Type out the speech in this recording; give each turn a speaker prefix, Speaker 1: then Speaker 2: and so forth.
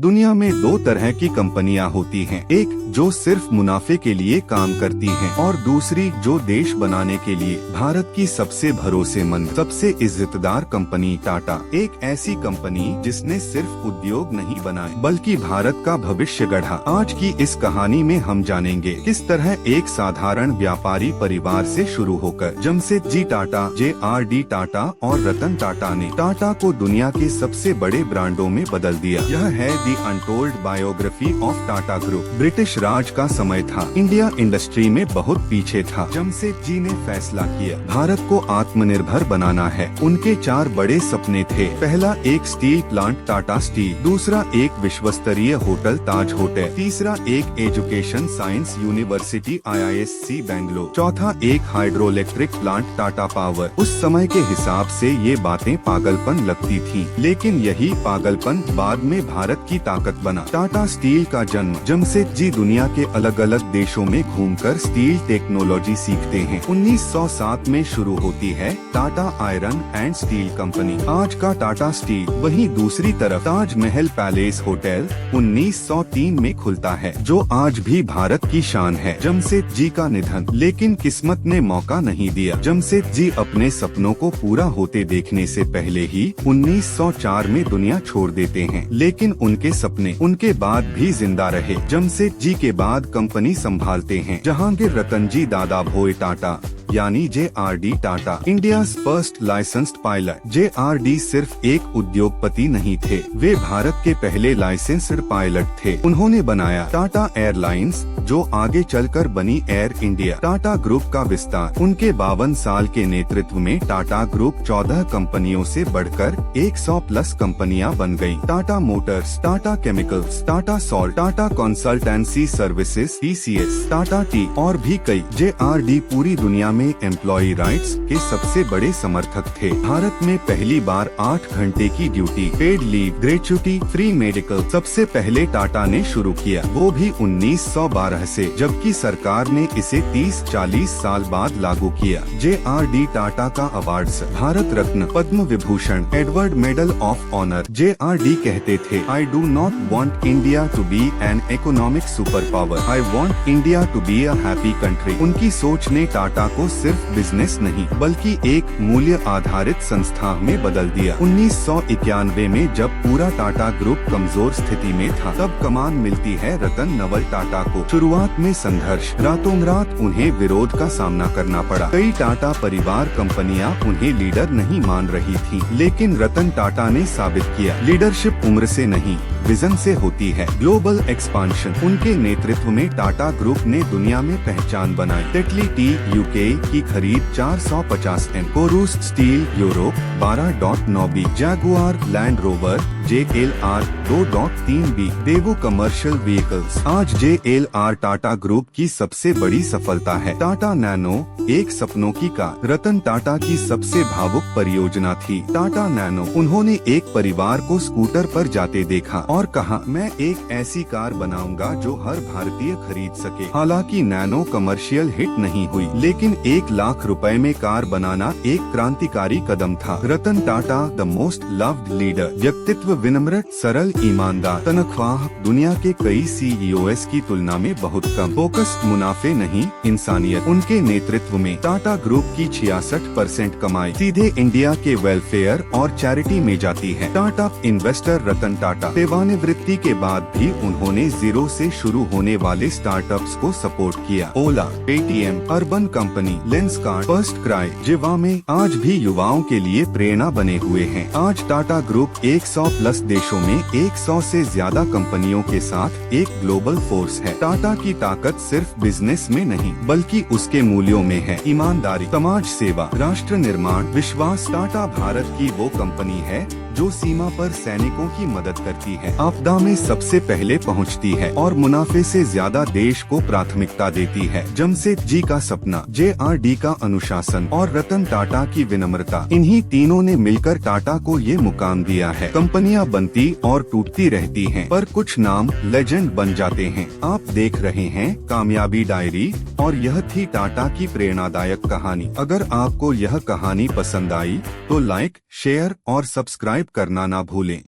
Speaker 1: दुनिया में दो तरह की कंपनियां होती हैं, एक जो सिर्फ मुनाफे के लिए काम करती हैं और दूसरी जो देश बनाने के लिए। भारत की सबसे भरोसेमंद, सबसे इज्जतदार कंपनी टाटा एक ऐसी कंपनी जिसने सिर्फ उद्योग नहीं बनाए बल्कि भारत का भविष्य गढ़ा। आज की इस कहानी में हम जानेंगे किस तरह एक साधारण व्यापारी परिवार से शुरू होकर जमशेदजी टाटा, JRD टाटा और रतन टाटा ने टाटा को दुनिया के सबसे बड़े ब्रांडों में बदल दिया। यह है the untold biography of Tata group. British Raj का समय था, इंडिया इंडस्ट्री में बहुत पीछे था। जमशेदजी ने फैसला किया भारत को आत्मनिर्भर बनाना है। उनके 4 बड़े सपने थे। पहला, एक स्टील प्लांट टाटा स्टील, दूसरा एक विश्वस्तरीय होटल ताज होटल, तीसरा एक education science university IISc Bangalore, चौथा एक हाइड्रोइलेक्ट्रिक प्लांट टाटा पावर। उस समय के हिसाब से ये बातें पागलपन लगती थी, लेकिन यही पागलपन बाद में भारत की ताकत बना। टाटा स्टील का जन्म। जमशेदजी दुनिया के अलग अलग देशों में घूमकर स्टील टेक्नोलॉजी सीखते हैं। 1907 में शुरू होती है Tata iron and steel company, आज का टाटा स्टील। वहीं दूसरी तरफ ताजमहल पैलेस होटल 1903 में खुलता है, जो आज भी भारत की शान है। जमशेदजी का निधन, लेकिन किस्मत ने मौका नहीं दिया। जमशेदजी अपने सपनों को पूरा होते देखने से पहले ही 1904 में दुनिया छोड़ देते हैं, लेकिन उनके सपने उनके बाद भी जिंदा रहे। जमशेदजी के बाद कंपनी संभालते हैं जहांगीर रतनजी दादाभाई टाटा यानी JRD Tata, India first licensed pilot. JRD सिर्फ एक उद्योगपति नहीं थे, वे भारत के पहले लाइसेंस्ड पायलट थे। उन्होंने बनाया टाटा एयरलाइंस, जो आगे चलकर बनी एयर इंडिया। टाटा ग्रुप का विस्तार। उनके 52 साल के नेतृत्व में टाटा ग्रुप 14 कंपनियों से बढ़कर 100 प्लस कंपनियां बन गयी। Tata Motors, Tata chemicals, Tata salt, Tata consultancy services TCS, Tata T और भी कई। JRD पूरी दुनिया में एम्प्लॉय राइट्स के सबसे बड़े समर्थक थे। भारत में पहली बार 8 घंटे की duty, paid leave, gratuity, free medical सबसे पहले टाटा ने शुरू किया, वो भी 1912 से, जबकि सरकार ने इसे 30-40 साल बाद लागू किया। JRD टाटा का awards, Bharat Ratna, Padma Vibhushan, Edward medal of honour. JRD कहते थे, I do not want India to be an economic superpower, I want India to be a happy country. उनकी सोच ने टाटा को सिर्फ बिजनेस नहीं बल्कि एक मूल्य आधारित संस्था में बदल दिया। 1991 में जब पूरा टाटा ग्रुप कमजोर स्थिति में था, तब कमान मिलती है रतन नवल टाटा को। शुरुआत में संघर्ष, रातों रात उन्हें विरोध का सामना करना पड़ा। कई टाटा परिवार कंपनियां उन्हें लीडर नहीं मान रही थी, लेकिन रतन टाटा ने साबित किया, लीडरशिप उम्र से नहीं विजन से होती है। Global expansion. उनके नेतृत्व में टाटा ग्रुप ने दुनिया में पहचान बनाई। टेटली टी UK की खरीद 450 M, Corus steel Europe 12.9 B, Jaguar Land Rover JLR 2.3 B, Daewoo commercial vehicles. आज JLR टाटा ग्रुप की सबसे बड़ी सफलता है। टाटा नैनो, एक सपनों की कार, रतन टाटा की सबसे भावुक परियोजना थी टाटा नैनो। उन्होंने एक परिवार को स्कूटर पर जाते देखा और कहा, मैं एक ऐसी कार बनाऊंगा जो हर भारतीय खरीद सके। हालांकि नैनो कमर्शियल हिट नहीं हुई, लेकिन 1 लाख रुपए में कार बनाना एक क्रांतिकारी कदम था। Ratan Tata the most loved leader, व्यक्तित्व विनम्र, सरल, ईमानदार, तनख्वाह दुनिया के कई CEOs की तुलना में बहुत कम, फोकस मुनाफे नहीं इंसानियत। उनके नेतृत्व में टाटा ग्रुप की 66% कमाई सीधे इंडिया के वेलफेयर और चैरिटी में जाती है। टाटा इन्वेस्टर रतन टाटा, सेवानिवृत्ति के बाद भी उन्होंने जीरो से शुरू होने वाले स्टार्टअप्स को सपोर्ट किया। Ola, Paytm, Urban Company, Lenskart, FirstCry, Zivame आज भी युवाओं के लिए प्रेरणा बने हुए हैं। आज टाटा ग्रुप 100 प्लस देशों में 100 से ज्यादा कंपनियों के साथ एक ग्लोबल फोर्स है। टाटा की ताकत सिर्फ बिजनेस में नहीं बल्कि उसके मूल्यों में है, ईमानदारी, समाज सेवा, राष्ट्र निर्माण, विश्वास। टाटा भारत की वो कंपनी है जो सीमा पर सैनिकों की मदद करती है, आपदा में सबसे पहले पहुंचती है और मुनाफे से ज्यादा देश को प्राथमिकता देती है। जमशेदजी का सपना, JRD का अनुशासन और रतन टाटा की विनम्रता, इन्हीं तीनों ने मिलकर टाटा को ये मुकाम दिया है। कंपनियां बनती और टूटती रहती हैं, पर कुछ नाम लेजेंड बन जाते हैं। आप देख रहे हैं कामयाबी डायरी और यह थी टाटा की प्रेरणादायक कहानी। अगर आपको यह कहानी पसंद आई तो लाइक, शेयर और सब्सक्राइब करना ना भूलें।